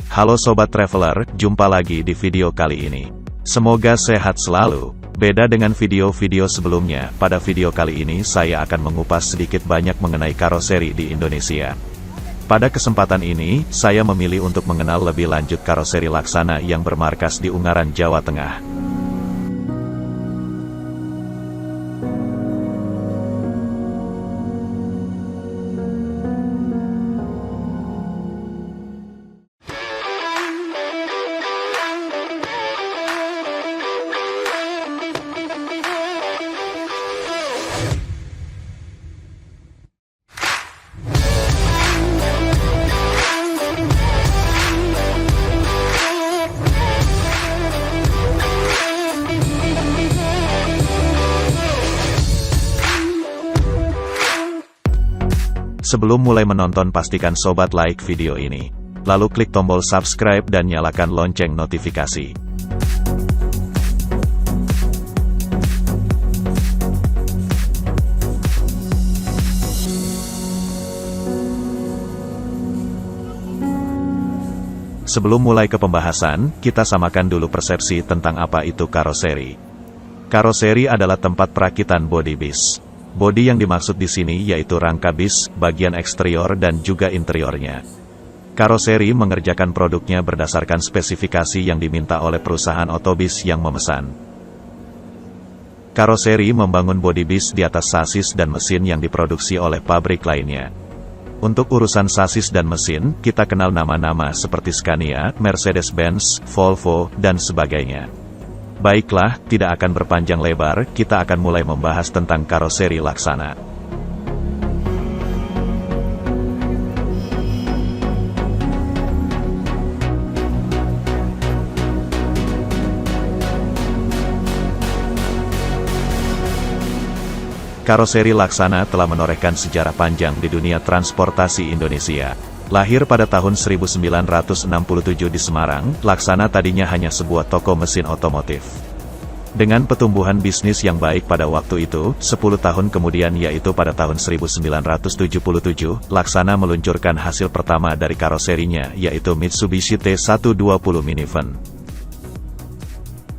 Halo Sobat Traveler, jumpa lagi di video kali ini. Semoga sehat selalu. Beda dengan video-video sebelumnya, pada video kali ini saya akan mengupas sedikit banyak mengenai karoseri di Indonesia. Pada kesempatan ini, saya memilih untuk mengenal lebih lanjut karoseri Laksana yang bermarkas di Ungaran, Jawa Tengah. Sebelum mulai menonton, pastikan sobat like video ini. Lalu klik tombol subscribe dan nyalakan lonceng notifikasi. Sebelum mulai ke pembahasan, kita samakan dulu persepsi tentang apa itu karoseri. Karoseri adalah tempat perakitan bodi bis. Bodi yang dimaksud di sini yaitu rangka bis, bagian eksterior dan juga interiornya. Karoseri mengerjakan produknya berdasarkan spesifikasi yang diminta oleh perusahaan otobis yang memesan. Karoseri membangun bodi bis di atas sasis dan mesin yang diproduksi oleh pabrik lainnya. Untuk urusan sasis dan mesin, kita kenal nama-nama seperti Scania, Mercedes-Benz, Volvo, dan sebagainya. Baiklah, tidak akan berpanjang lebar, kita akan mulai membahas tentang karoseri Laksana. Karoseri Laksana telah menorehkan sejarah panjang di dunia transportasi Indonesia. Lahir pada tahun 1967 di Semarang, Laksana tadinya hanya sebuah toko mesin otomotif. Dengan pertumbuhan bisnis yang baik pada waktu itu, 10 tahun kemudian yaitu pada tahun 1977, Laksana meluncurkan hasil pertama dari karoserinya yaitu Mitsubishi T120 Minivan.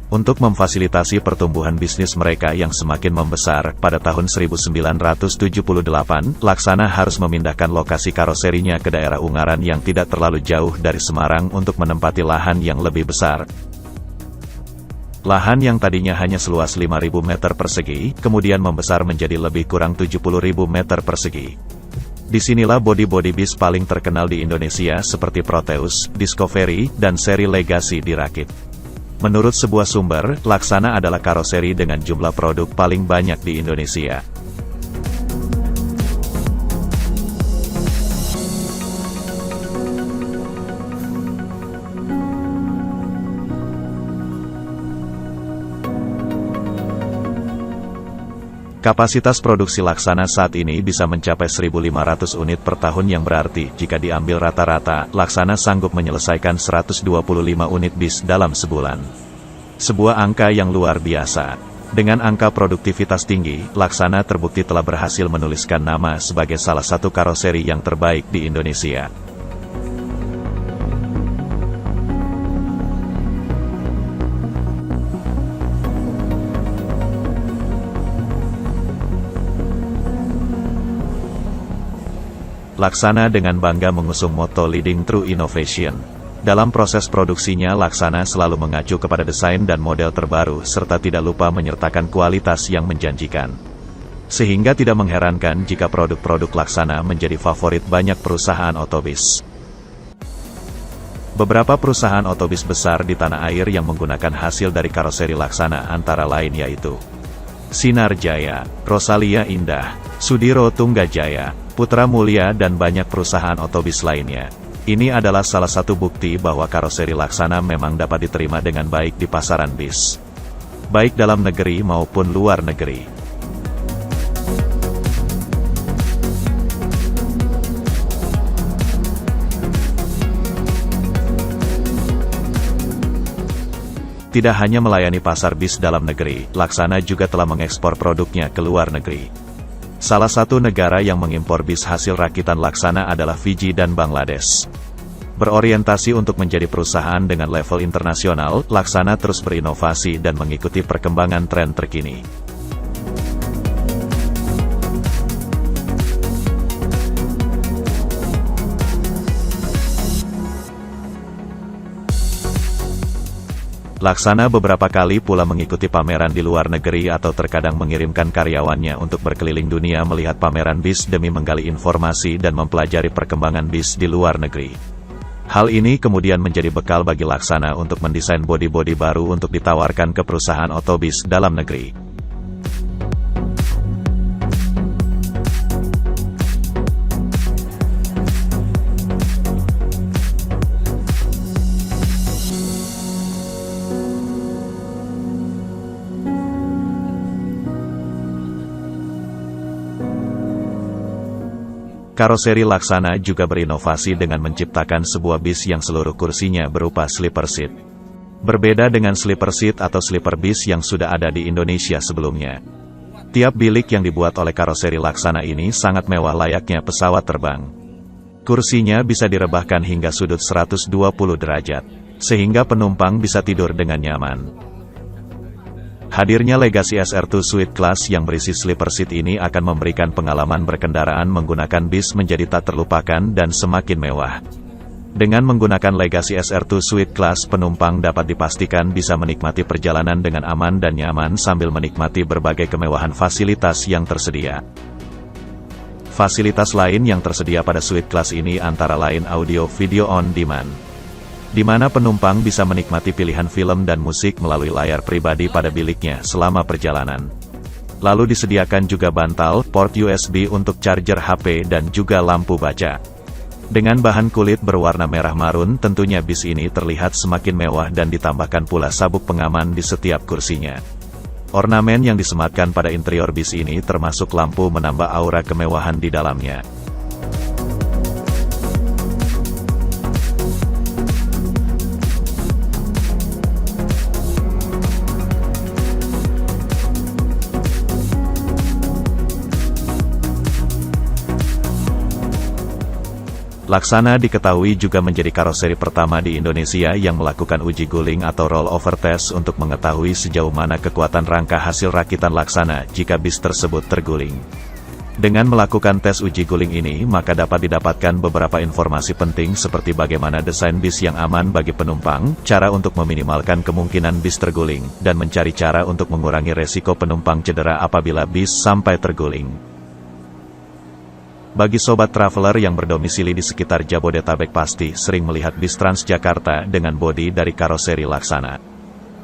Untuk memfasilitasi pertumbuhan bisnis mereka yang semakin membesar, pada tahun 1978, Laksana harus memindahkan lokasi karoserinya ke daerah Ungaran yang tidak terlalu jauh dari Semarang untuk menempati lahan yang lebih besar. Lahan yang tadinya hanya seluas 5.000 meter persegi, kemudian membesar menjadi lebih kurang 70.000 meter persegi. Disinilah bodi-bodi bis paling terkenal di Indonesia seperti Proteus, Discovery, dan seri Legacy dirakit. Menurut sebuah sumber, Laksana adalah karoseri dengan jumlah produk paling banyak di Indonesia. Kapasitas produksi Laksana saat ini bisa mencapai 1.500 unit per tahun, yang berarti jika diambil rata-rata, Laksana sanggup menyelesaikan 125 unit bis dalam sebulan. Sebuah angka yang luar biasa. Dengan angka produktivitas tinggi, Laksana terbukti telah berhasil menuliskan nama sebagai salah satu karoseri yang terbaik di Indonesia. Laksana dengan bangga mengusung moto Leading Through Innovation. Dalam proses produksinya, Laksana selalu mengacu kepada desain dan model terbaru serta tidak lupa menyertakan kualitas yang menjanjikan. Sehingga tidak mengherankan jika produk-produk Laksana menjadi favorit banyak perusahaan otobis. Beberapa perusahaan otobis besar di tanah air yang menggunakan hasil dari karoseri Laksana antara lain yaitu Sinar Jaya, Rosalia Indah, Sudiro Tunggajaya, Putra Mulia, dan banyak perusahaan otobis lainnya. Ini adalah salah satu bukti bahwa karoseri Laksana memang dapat diterima dengan baik di pasaran bis, baik dalam negeri maupun luar negeri. Tidak hanya melayani pasar bis dalam negeri, Laksana juga telah mengekspor produknya ke luar negeri. Salah satu negara yang mengimpor bis hasil rakitan Laksana adalah Fiji dan Bangladesh. Berorientasi untuk menjadi perusahaan dengan level internasional, Laksana terus berinovasi dan mengikuti perkembangan tren terkini. Laksana beberapa kali pula mengikuti pameran di luar negeri atau terkadang mengirimkan karyawannya untuk berkeliling dunia melihat pameran bis demi menggali informasi dan mempelajari perkembangan bis di luar negeri. Hal ini kemudian menjadi bekal bagi Laksana untuk mendesain bodi-bodi baru untuk ditawarkan ke perusahaan otobis dalam negeri. Karoseri Laksana juga berinovasi dengan menciptakan sebuah bis yang seluruh kursinya berupa sleeper seat. Berbeda dengan sleeper seat atau sleeper bis yang sudah ada di Indonesia sebelumnya. Tiap bilik yang dibuat oleh karoseri Laksana ini sangat mewah layaknya pesawat terbang. Kursinya bisa direbahkan hingga sudut 120 derajat, sehingga penumpang bisa tidur dengan nyaman. Hadirnya Legacy SR2 Suite Class yang berisi sleeper seat ini akan memberikan pengalaman berkendaraan menggunakan bis menjadi tak terlupakan dan semakin mewah. Dengan menggunakan Legacy SR2 Suite Class, penumpang dapat dipastikan bisa menikmati perjalanan dengan aman dan nyaman sambil menikmati berbagai kemewahan fasilitas yang tersedia. Fasilitas lain yang tersedia pada Suite Class ini antara lain audio video on demand, di mana penumpang bisa menikmati pilihan film dan musik melalui layar pribadi pada biliknya selama perjalanan. Lalu disediakan juga bantal, port USB untuk charger HP dan juga lampu baca. Dengan bahan kulit berwarna merah marun, tentunya bis ini terlihat semakin mewah dan ditambahkan pula sabuk pengaman di setiap kursinya. Ornamen yang disematkan pada interior bis ini termasuk lampu menambah aura kemewahan di dalamnya. Laksana diketahui juga menjadi karoseri pertama di Indonesia yang melakukan uji guling atau rollover test untuk mengetahui sejauh mana kekuatan rangka hasil rakitan Laksana jika bis tersebut terguling. Dengan melakukan tes uji guling ini, maka dapat didapatkan beberapa informasi penting seperti bagaimana desain bis yang aman bagi penumpang, cara untuk meminimalkan kemungkinan bis terguling, dan mencari cara untuk mengurangi resiko penumpang cedera apabila bis sampai terguling. Bagi sobat traveler yang berdomisili di sekitar Jabodetabek pasti sering melihat bis Transjakarta dengan bodi dari karoseri Laksana.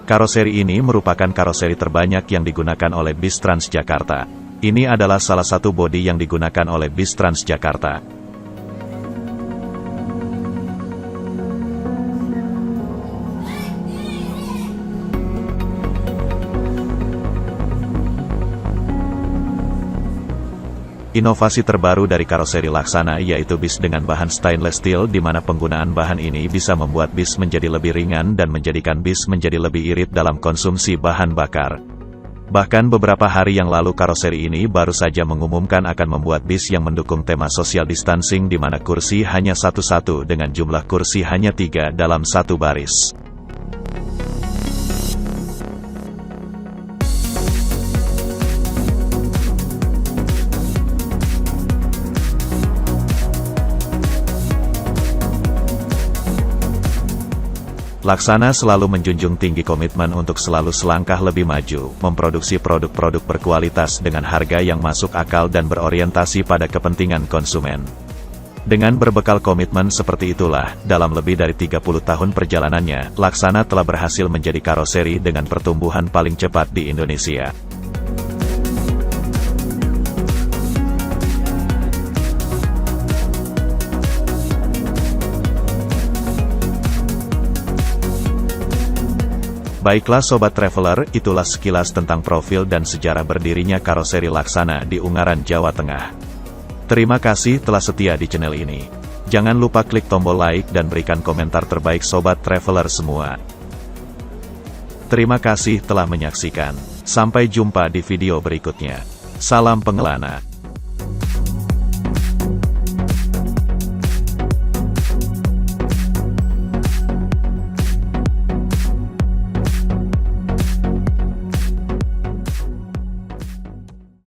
Karoseri ini merupakan karoseri terbanyak yang digunakan oleh bis Transjakarta. Ini adalah salah satu bodi yang digunakan oleh bis Transjakarta. Inovasi terbaru dari karoseri Laksana yaitu bis dengan bahan stainless steel, di mana penggunaan bahan ini bisa membuat bis menjadi lebih ringan dan menjadikan bis menjadi lebih irit dalam konsumsi bahan bakar. Bahkan beberapa hari yang lalu karoseri ini baru saja mengumumkan akan membuat bis yang mendukung tema social distancing, di mana kursi hanya satu-satu dengan jumlah kursi hanya 3 dalam satu baris. Laksana selalu menjunjung tinggi komitmen untuk selalu selangkah lebih maju, memproduksi produk-produk berkualitas dengan harga yang masuk akal dan berorientasi pada kepentingan konsumen. Dengan berbekal komitmen seperti itulah, dalam lebih dari 30 tahun perjalanannya, Laksana telah berhasil menjadi karoseri dengan pertumbuhan paling cepat di Indonesia. Baiklah Sobat Traveler, itulah sekilas tentang profil dan sejarah berdirinya karoseri Laksana di Ungaran, Jawa Tengah. Terima kasih telah setia di channel ini. Jangan lupa klik tombol like dan berikan komentar terbaik Sobat Traveler semua. Terima kasih telah menyaksikan. Sampai jumpa di video berikutnya. Salam pengelana.